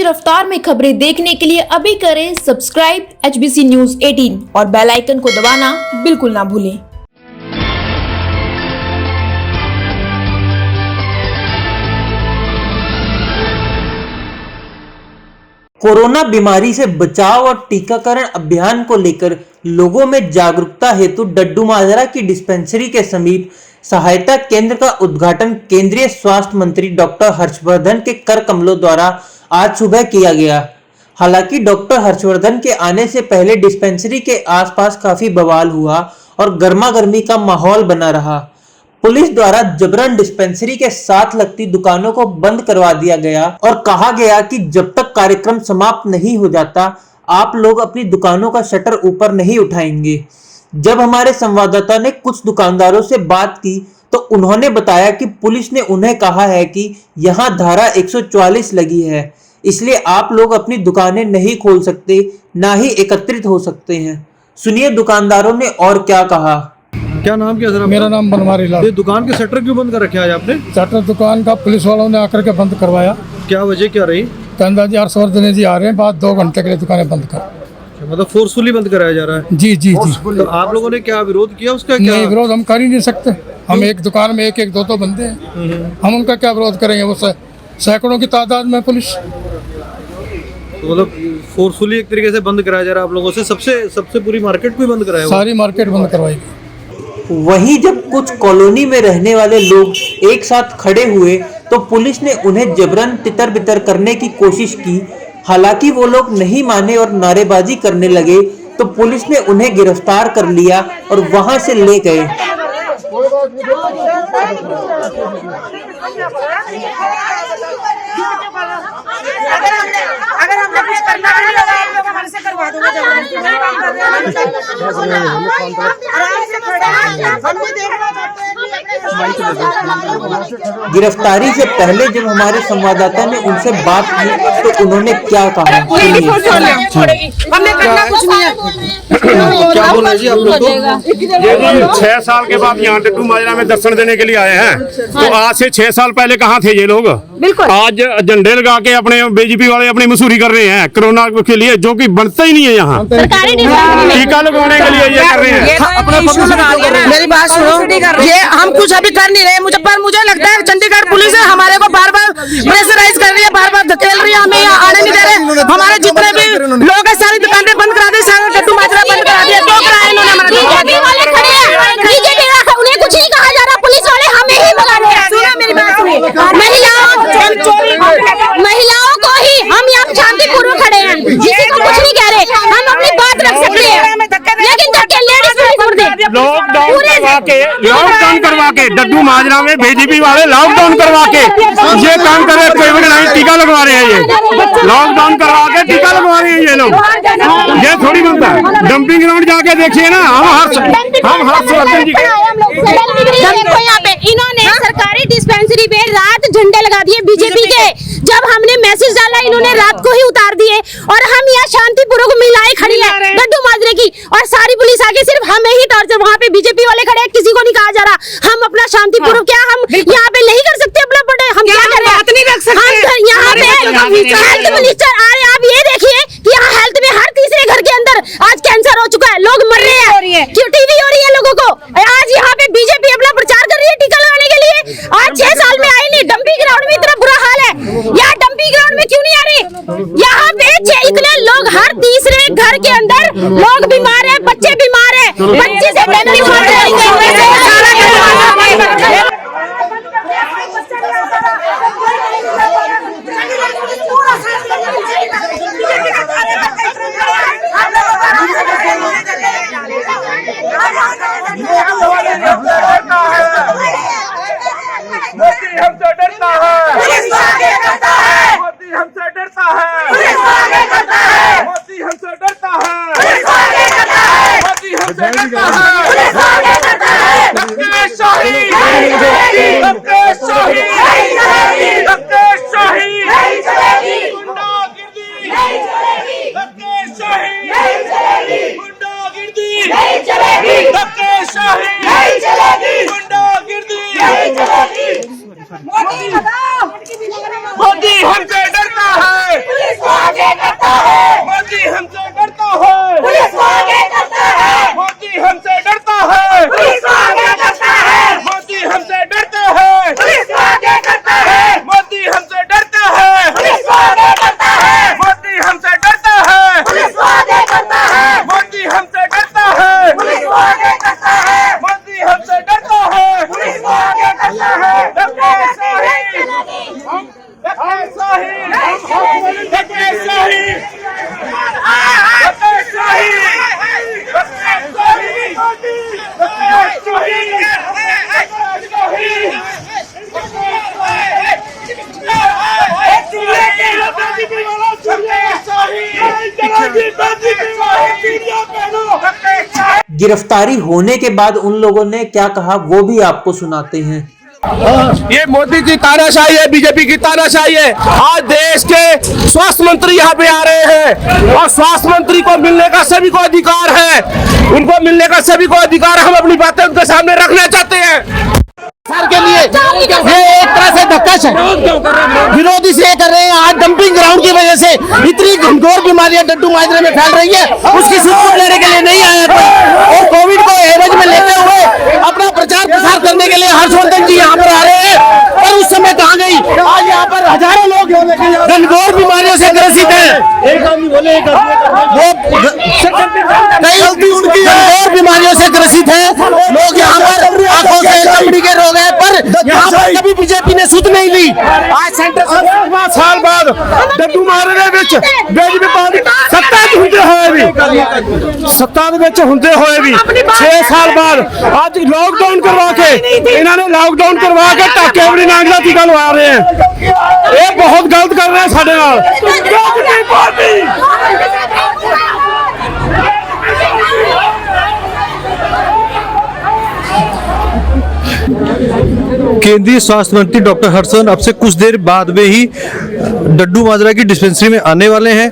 तेज रफ्तार में खबरें देखने के लिए अभी करें सब्सक्राइब HBC न्यूज 18 और बेल आइकन को दबाना बिल्कुल ना भूलें। कोरोना बीमारी से बचाव और टीकाकरण अभियान को लेकर लोगों में जागरूकता हेतु डड्डू माजरा की डिस्पेंसरी के समीप सहायता केंद्र का उद्घाटन केंद्रीय स्वास्थ्य मंत्री डॉक्टर हर्षवर्धन के कर कमलों द्वारा आज सुबह किया गया। हालांकि डॉक्टर हर्षवर्धन के आने से पहले डिस्पेंसरी के आसपास काफी बवाल हुआ और गर्मागर्मी का माहौल बना रहा। पुलिस द्वारा जबरन डिस्पेंसरी के साथ लगती दुकानों को बंद करवा दिया गया और कहा गया कि जब तक कार्यक्रम समाप्त नहीं हो जाता आप लोग अपनी दुकानों का शटर ऊपर नहीं उठाएंगे। जब हमारे संवाददाता ने कुछ दुकानदारों से बात की तो उन्होंने बताया कि पुलिस ने उन्हें कहा है कि यहां धारा 144 लगी है, इसलिए आप लोग अपनी दुकानें नहीं खोल सकते, ना ही एकत्रित हो सकते हैं। सुनिए दुकानदारों ने और क्या कहा। क्या नाम क्या सर? मेरा नाम बनवारी लाल। ये दुकान के शटर क्यों बंद कर रखे आज आपने? शटर दुकान का पुलिस वालों ने आकर के बंद करवाया। क्या वजह क्या रही? जी हर्षवर्धन जी आ रहे हैं, बाद 2 घंटे के लिए दुकानें बंद कर, मतलब फोर्सफुली बंद कराया जा रहा है? जी जी जी। तो आप लोगों ने क्या विरोध किया उसका? क्या नहीं, विरोध हम कर ही नहीं सकते। हम एक दुकान में एक दो बंदे हैं, हम उनका क्या विरोध करेंगे? वो सैकड़ों की तादाद में पुलिस, तो मतलब फोर्सफुली एक तरीके से बंद कराया जा रहा है आप लोगों से। सबसे पूरी मार्केट को बंद कराया? सारी मार्केट बंद करवाई। वहीं जब कुछ कॉलोनी में रहने वाले लोग एक साथ खड़े हुए तो पुलिस ने उन्हें जबरन तितर बितर करने की कोशिश की। हालांकि वो लोग नहीं माने और नारेबाजी करने लगे तो पुलिस ने उन्हें गिरफ्तार कर लिया और वहां से ले गए। अगर हमने कुछ करना नहीं होगा आप लोग हमारे से करवा दोगे। गिरफ्तारी से पहले जब हमारे संवाददाता ने उनसे बात की तो उन्होंने क्या कहा। हमें करना कुछ नहीं है। क्या बोल रहे जी आप लोग? 6 साल के बाद यहाँ डड्डू माजरा में दर्शन देने के लिए आए हैं। तो आज से 6 साल पहले कहाँ थे ये लोग? आज झंडे लगा के अपने बीजेपी वाले अपनी मसूरी कर रहे हैं कोरोना के लिए, जो कि बनता ही नहीं है। यहाँ टीका लगवाने के लिए ये कर रहे हैं। मेरी बात सुनो, ये हम कुछ अभी कर नहीं रहे। मुझे लगता है चंडीगढ़ पुलिस है हमारे को बार बार प्रेशराइज कर रही है, बार बार धकेल रही है, हमें यहाँ आने नहीं दे रहे। हमारे जितने भी लोग हैं सारी दुकानें बंद करा दी, सारा डड्डू माजरा बंद करा दिया। 2 कराए इन्होंने हमारे। बीजेपी वाले खड़े हैं, बीजेपी उन्हें कुछ नहीं कहा जा रहा, पुलिस वाले हमें ही भगा रहे हैं। सुनो मेरी बात सुनिए, महिलाओं को ही हम यहाँ शांतिपूर्वक खड़े हैं, किसी को कुछ नहीं कह रहे, हम अपनी बात रख सकते हैं, लेकिन धक्के लेडीज लॉकडाउन करवा के डड्डू माजरा में बीजेपी वाले लॉकडाउन करवा के ये काम कर रहे हैं। कोविड-19 टीका लगवा रहे हैं, ये लॉकडाउन करवा के टीका लगवा रहे हैं ये लोग। ये थोड़ी बनता है। डंपिंग ग्राउंड जाके देखिए ना, हम हर्षवर्धन जी यहाँ पे इन्होंने सरकारी डिस्पेंसरी पे रात झंडे लगा दिए बीजेपी के। जब हमने मैसेज डाला इन्होंने रात को ही उतार दिए और हम यहाँ शांतिपूर्वक महिलाएं खड़ी है डड्डू माजरे की और सारी पुलिस आके सिर्फ हमें ही टॉर्चर। वहाँ पे बीजेपी वाले खड़े हैं, किसी को नहीं कहा जा रहा। हम अपना शांतिपूर्वक क्या हम यहाँ पे नहीं कर सकते अपना बर्थडे? हम क्या करें? हम यहाँ पे हेल्थ मिनिस्टर आ रहे हैं, आप ये देखिए कि यहाँ हेल्थ में हर तीसरे घर के अंदर आज कैंसर हो चुका है, लोग मर रहे हैं, क्यों टीवी हो रही है लोगों को। आज यहाँ पे बीजेपी अपना प्रचार कर रही है टीका लगाने के लिए। आज 6 साल में आई नहीं। डंपिंग ग्राउंड में इतना बुरा हाल है, यहाँ डंपिंग ग्राउंड में क्यों नहीं आ रही? यहाँ पे इतने लोग हर तीसरे घर के अंदर लोग बीमार है, बच्चे बीमार है, बच्चे से मोदी हमसे डरता है, मोदी हमसे डरता है, मोदी हमसे डरता है, मोदी हमसे डरता है। धक्केशाही, धक्केशाही, धक्केशाही, गुंडागिर्दी, धक्केशाही, गुंडागिर्दी, धक्केशाही, गुंडागिर्दी। मोदी हमसे डरता है। गिरफ्तारी होने के बाद उन लोगों ने क्या कहा वो भी आपको सुनाते हैं। ये मोदी की तानाशाही है, बीजेपी की तानाशाही है। आज देश के स्वास्थ्य मंत्री यहाँ पे आ रहे हैं और स्वास्थ्य मंत्री को मिलने का सभी को अधिकार है, उनको मिलने का सभी को अधिकार। हम अपनी बातें उनके सामने रखना चाहते हैं। सर के लिए ये एक तरह से धक्कश है, विरोध इसलिए कर रहे हैं। आज डंपिंग ग्राउंड की वजह से इतनी घनघोर बीमारियां डड्डू माजरे में फैल रही है, उसकी सूचना लेने के लिए नहीं आया कोई, और कोविड को एवज में लेते हुए अपना प्रचार प्रसार करने के लिए हर्षवर्धन जी यहाँ पर आ रहे हैं। और उस समय कहाँ गई? आज यहाँ पर हजारों लोग घनघोर बीमारियों से ग्रसित हैं। वो घनघोर बीमारियों से ग्रसित है लोग। यहाँ पर आंखों से चमड़ी के रोग है, पर यहाँ पर कभी बीजेपी ने सुध नहीं ली। आज सेंटर साल बाद डड्डू मारे विच बीजेपी पार्टी सत्ता ਹੁੰਦੇ ਹੋਏ भी 6 साल बाद आज लॉकडाउन करवा के इन्होंने लॉकडाउन करवा के टाके बड़ी नांगला टीका लगा रहे हैं। ये बहुत गलत कर रहे हैं साडे नाल। केंद्रीय स्वास्थ्य मंत्री डॉक्टर हर्षवर्धन अब से कुछ देर बाद में ही डड्डू माजरा की डिस्पेंसरी में आने वाले हैं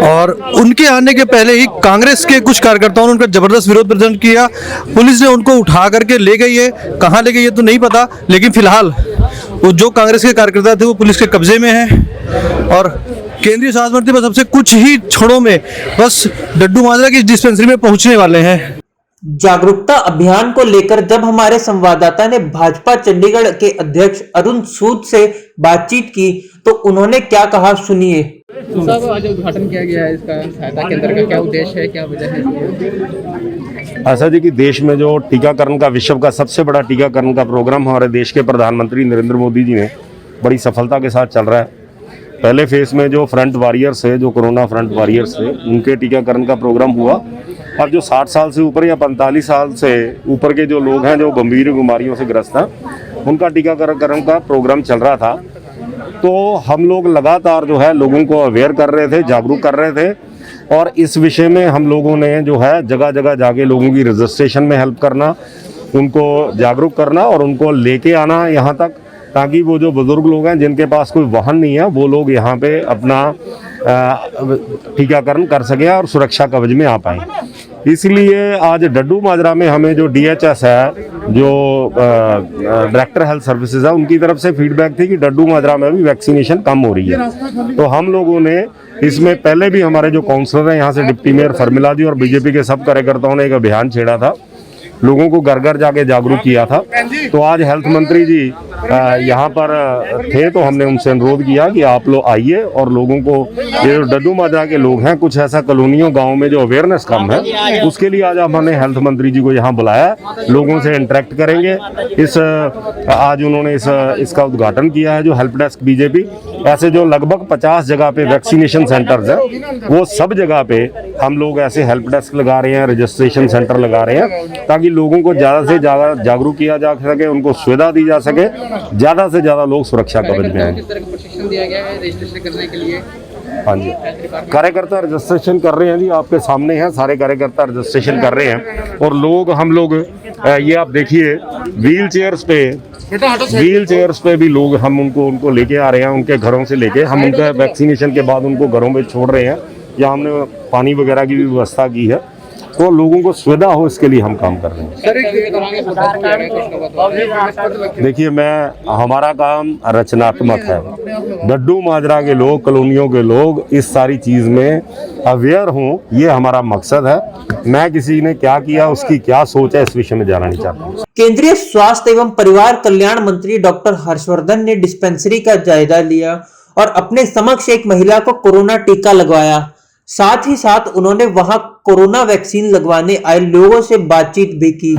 और उनके आने के पहले ही कांग्रेस के कुछ कार्यकर्ताओं ने उनका जबरदस्त विरोध प्रदर्शन किया। पुलिस ने उनको उठा करके ले गई है, कहाँ ले गई है तो नहीं पता, लेकिन फिलहाल वो जो कांग्रेस के कार्यकर्ता थे वो पुलिस के कब्जे में हैं और केंद्रीय स्वास्थ्य मंत्री बस सबसे कुछ ही क्षणों में बस डड्डू माजरा की डिस्पेंसरी में पहुंचने वाले हैं। जागरूकता अभियान को लेकर जब हमारे संवाददाता ने भाजपा चंडीगढ़ के अध्यक्ष अरुण सूद से बातचीत की तो उन्होंने क्या कहा, सुनिए। साहब, आज उद्घाटन किया गया है इसका सहायता केंद्र का, क्या उद्देश्य है, क्या वजह है? ऐसा जी कि देश में जो टीकाकरण का, विश्व का सबसे बड़ा टीकाकरण का प्रोग्राम हमारे देश के प्रधानमंत्री नरेंद्र मोदी जी ने बड़ी सफलता के साथ चल रहा है। पहले फेज में जो फ्रंट वॉरियर्स है, जो कोरोना फ्रंट वॉरियर्स है, उनके टीकाकरण का प्रोग्राम हुआ। और जो 60 साल से ऊपर या 45 साल से ऊपर के जो लोग हैं जो गंभीर बीमारियों से ग्रस्त हैं, उनका टीकाकरण का प्रोग्राम चल रहा था। तो हम लोग लगातार जो है लोगों को अवेयर कर रहे थे, जागरूक कर रहे थे और इस विषय में हम लोगों ने जो है जगह जगह जाके लोगों की रजिस्ट्रेशन में हेल्प करना, उनको जागरूक करना और उनको लेके आना यहाँ तक, ताकि वो जो बुजुर्ग लोग हैं जिनके पास कोई वाहन नहीं है वो लोग यहाँ पे अपना टीकाकरण कर सकें और सुरक्षा कवच में आ पाएँ। इसलिए आज डड्डू माजरा में हमें जो DHS है, जो डायरेक्टर हेल्थ सर्विसेज है, उनकी तरफ से फीडबैक थी कि डड्डू माजरा में भी वैक्सीनेशन कम हो रही है। तो हम लोगों ने इसमें पहले भी हमारे जो काउंसलर हैं यहाँ से डिप्टी मेयर फर्मिला जी और बीजेपी के सब कार्यकर्ताओं ने एक अभियान छेड़ा था, लोगों को घर घर जाके जागरूक किया था। तो आज हेल्थ मंत्री जी यहाँ पर थे तो हमने उनसे अनुरोध किया कि आप लोग आइए और लोगों को, ये जो डड्डू माजरा के लोग हैं, कुछ ऐसा कॉलोनियों गांव में जो अवेयरनेस कम है, उसके लिए आज हमने हेल्थ मंत्री जी को यहाँ बुलाया, लोगों से इंटरेक्ट करेंगे। आज उन्होंने इसका उद्घाटन किया है जो हेल्प डेस्क बीजेपी, ऐसे जो लगभग 50 जगह पे वैक्सीनेशन सेंटर्स हैं, वो सब जगह पे हम लोग ऐसे हेल्प डेस्क लगा रहे हैं, रजिस्ट्रेशन सेंटर लगा रहे हैं, ताकि लोगों को ज़्यादा से ज़्यादा जागरूक किया जा सके, उनको सुविधा दी जा सके, ज़्यादा से ज़्यादा लोग सुरक्षा कवच में आए। किस तरह का प्रशिक्षण दिया गया है रजिस्ट्रेशन करने के लिए? हाँ जी, कार्यकर्ता रजिस्ट्रेशन कर रहे हैं जी, आपके सामने हैं, सारे कार्यकर्ता रजिस्ट्रेशन कर रहे हैं। और लोग, हम लोग ये आप देखिए व्हील चेयर्स पे भी लोग हम उनको लेके आ रहे हैं, उनके घरों से लेके हम उनका वैक्सीनेशन के बाद उनको घरों में छोड़ रहे हैं। या हमने पानी वगैरह की भी व्यवस्था की है, तो लोगों को सुविधा हो इसके लिए हम काम कर रहे हैं। देखिए, हमारा काम रचनात्मक है। डड्डू माजरा के लोग, कॉलोनियों के लोग इस सारी चीज में अवेयर हों, ये हमारा मकसद है। मैं किसी ने क्या किया, उसकी क्या सोच है, इस विषय में जाना नहीं चाहता। केंद्रीय स्वास्थ्य एवं परिवार कल्याण मंत्री डॉक्टर हर्षवर्धन ने डिस्पेंसरी का जायजा लिया और अपने समक्ष एक महिला को कोरोना टीका लगवाया। साथ ही साथ उन्होंने वहां कोरोना वैक्सीन लगवाने आए लोगों से बातचीत भी की।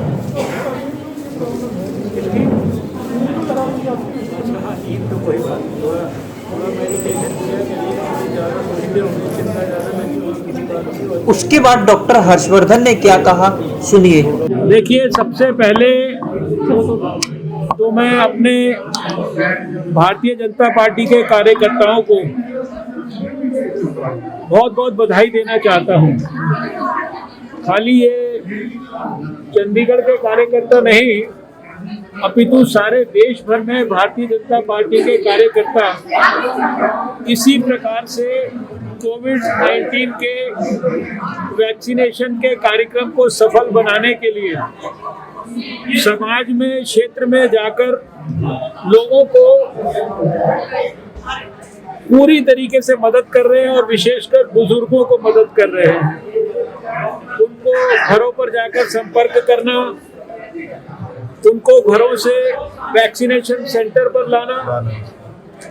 उसके बाद डॉक्टर हर्षवर्धन ने क्या कहा, सुनिए। देखिए, सबसे पहले तो मैं अपने भारतीय जनता पार्टी के कार्यकर्ताओं को बहुत बहुत बधाई देना चाहता हूं। खाली ये चंडीगढ़ के कार्यकर्ता नहीं, अपितु सारे देश भर में भारतीय जनता पार्टी के कार्यकर्ता इसी प्रकार से कोविड-19 के वैक्सीनेशन के कार्यक्रम को सफल बनाने के लिए समाज में, क्षेत्र में जाकर लोगों को पूरी तरीके से मदद कर रहे हैं और विशेषकर बुजुर्गों को मदद कर रहे हैं। उनको घरों पर जाकर संपर्क करना, उनको घरों से वैक्सीनेशन सेंटर पर लाना,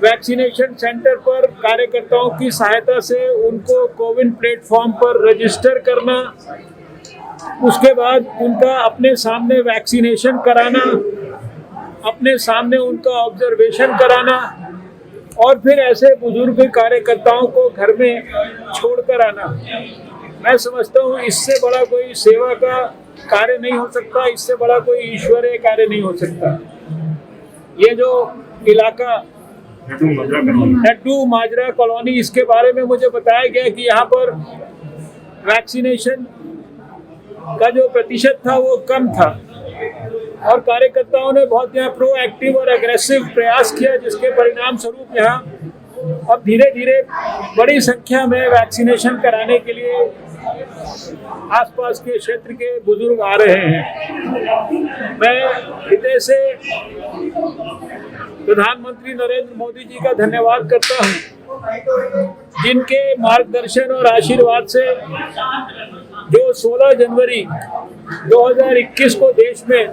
वैक्सीनेशन सेंटर पर कार्यकर्ताओं की सहायता से उनको कोविन प्लेटफॉर्म पर रजिस्टर करना, उसके बाद उनका अपने सामने वैक्सीनेशन कराना, अपने सामने उनका ऑब्जर्वेशन कराना और फिर ऐसे बुजुर्ग कार्यकर्ताओं को घर में छोड़कर आना। मैं समझता हूँ इससे बड़ा कोई सेवा का कार्य नहीं हो सकता, इससे बड़ा कोई ईश्वरीय कार्य नहीं हो सकता। ये जो इलाका नड्डू माजरा कॉलोनी, इसके बारे में मुझे बताया गया कि यहाँ पर वैक्सीनेशन का जो प्रतिशत था वो कम था और कार्यकर्ताओं ने बहुत यहाँ प्रोएक्टिव और एग्रेसिव प्रयास किया, जिसके परिणाम स्वरूप यहाँ अब धीरे धीरे बड़ी संख्या में वैक्सीनेशन कराने के लिए आसपास के क्षेत्र के बुजुर्ग आ रहे हैं। मैं हृदय से प्रधानमंत्री नरेंद्र मोदी जी का धन्यवाद करता हूं, जिनके मार्गदर्शन और आशीर्वाद से जो 16 जनवरी 2021 को देश में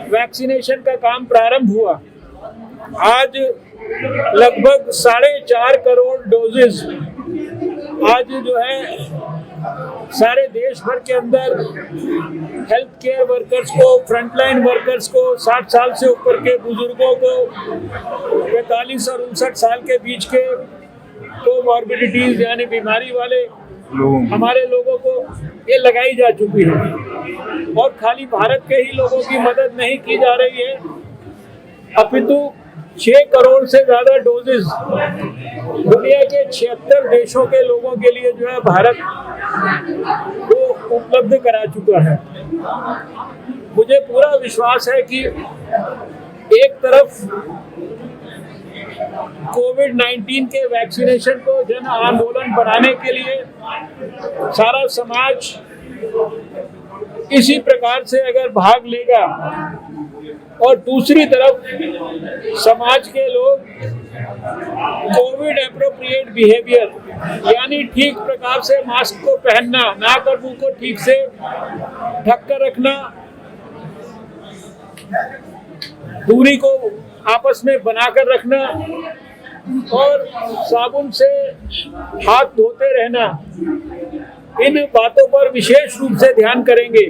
वैक्सीनेशन का काम प्रारंभ हुआ, आज लगभग 4.5 करोड़ डोजेज आज जो है सारे देश भर के अंदर हेल्थ केयर वर्कर्स को, फ्रंटलाइन वर्कर्स को, 60 साल से ऊपर के बुजुर्गों को, 45 और 59 साल के बीच के कोमॉर्बिडिटीज यानी बीमारी वाले हमारे लोगों को ये लगाई जा चुकी है। और खाली भारत के ही लोगों की मदद नहीं की जा रही है, अपितु 6 करोड़ से ज्यादा डोजेज दुनिया के 76 देशों के लोगों के लिए जो है भारत वो उपलब्ध करा चुका है। मुझे पूरा विश्वास है कि एक तरफ कोविड-19 के वैक्सीनेशन को जन आंदोलन बनाने के लिए सारा समाज इसी प्रकार से अगर भाग लेगा और दूसरी तरफ समाज के लोग कोविड एप्रोप्रिएट बिहेवियर यानी ठीक प्रकार से मास्क को पहनना, नाक और मुंह को ठीक से ढक कर रखना, दूरी को आपस में बनाकर रखना और साबुन से हाथ धोते रहना, इन बातों पर विशेष रूप से ध्यान करेंगे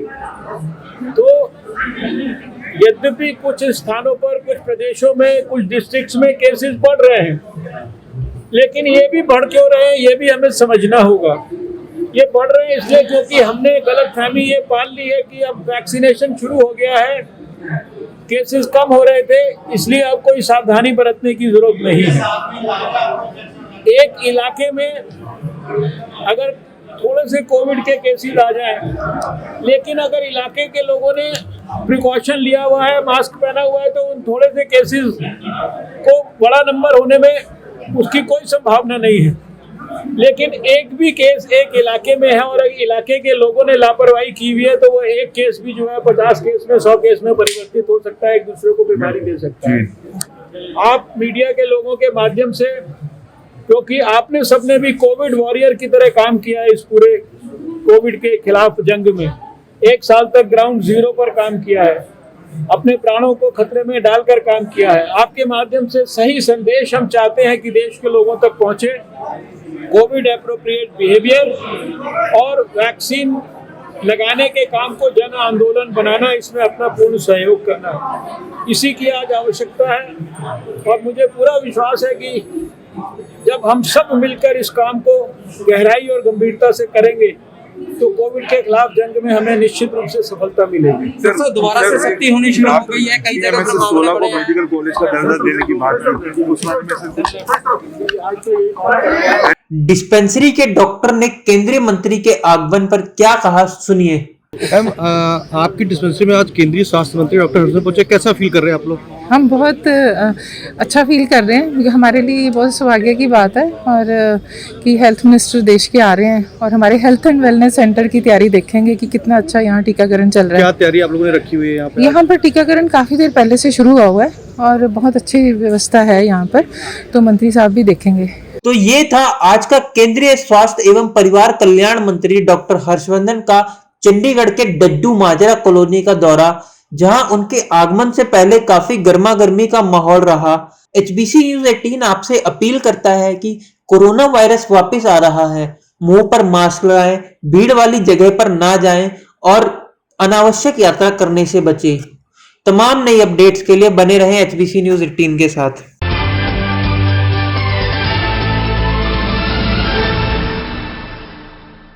तो यद्यपि कुछ स्थानों पर, कुछ प्रदेशों में, कुछ डिस्ट्रिक्ट्स में केसेस बढ़ रहे हैं, लेकिन ये भी बढ़ क्यों रहे हैं ये भी हमें समझना होगा। ये बढ़ रहे हैं इसलिए क्योंकि हमने गलतफहमी ये पाल ली है कि अब वैक्सीनेशन शुरू हो गया है, केसेस कम हो रहे थे, इसलिए अब कोई सावधानी बरतने की जरूरत नहीं है। एक इलाके में अगर थोड़े से कोविड के केसेस आ जाएं, लेकिन अगर इलाके के लोगों ने प्रिकॉशन लिया हुआ है, मास्क पहना हुआ है, तो उन थोड़े से केसेस को बड़ा नंबर होने में उसकी कोई संभावना नहीं है। लेकिन एक भी केस एक इलाके में है और इलाके के लोगों ने लापरवाही की हुई है, तो वो एक केस भी जो है 50 केस में, 100 केस में परिवर्तित हो सकता है, एक दूसरे को बीमारी दे सकता है। आप मीडिया के लोगों के माध्यम से, क्योंकि आपने सबने भी कोविड वॉरियर की तरह काम किया है इस पूरे कोविड के खिलाफ जंग में, 1 साल तक ग्राउंड जीरो पर काम किया है, अपने प्राणों को खतरे में डालकर काम किया है। आपके माध्यम से सही संदेश हम चाहते हैं कि देश के लोगों तक पहुंचे। कोविड एप्रोप्रिएट बिहेवियर और वैक्सीन लगाने के काम को जन आंदोलन बनाना, इसमें अपना पूर्ण सहयोग करना, इसी की आज आवश्यकता है। और मुझे पूरा विश्वास है कि जब हम सब मिलकर इस काम को गहराई और गंभीरता से करेंगे तो कोविड के खिलाफ जंग में हमें निश्चित रूप से सफलता मिलेगी। सर दोबारा से सख्ती होनी शुरू हो गई है, कई जगह 16 को मेडिकल कॉलेज का दर्जा देने की बात। डिस्पेंसरी के डॉक्टर ने केंद्रीय मंत्री के आगमन पर क्या कहा, सुनिए। मैम, आपकी डिस्पेंसरी में आज केंद्रीय स्वास्थ्य मंत्री डॉक्टर हर्षवर्धन पहुंचे, कैसा फील कर रहे हैं आप लोग? हम बहुत अच्छा फील कर रहे हैं, क्योंकि हमारे लिए बहुत सौभाग्य की बात है और कि हेल्थ मिनिस्टर देश के आ रहे हैं और हमारे हेल्थ एंड वेलनेस सेंटर की तैयारी देखेंगे कि कितना अच्छा यहाँ टीकाकरण चल रहा है। क्या तैयारी आप लोगों ने रखी हुई है यहाँ पर? टीकाकरण काफ़ी देर पहले से शुरू हुआ है और बहुत अच्छी व्यवस्था है यहाँ पर, तो मंत्री साहब भी देखेंगे। तो ये था आज का केंद्रीय स्वास्थ्य एवं परिवार कल्याण मंत्री डॉक्टर हर्षवर्धन का चंडीगढ़ के डड्डू माजरा कॉलोनी का दौरा, जहां उनके आगमन से पहले काफी गर्मा गर्मी का माहौल रहा। HBC न्यूज 18 आपसे अपील करता है कि कोरोना वायरस वापस आ रहा है, मुंह पर मास्क लगाएं, भीड़ वाली जगह पर ना जाएं और अनावश्यक यात्रा करने से बचें। तमाम नई अपडेट्स के लिए बने रहें HBC न्यूज 18 के साथ।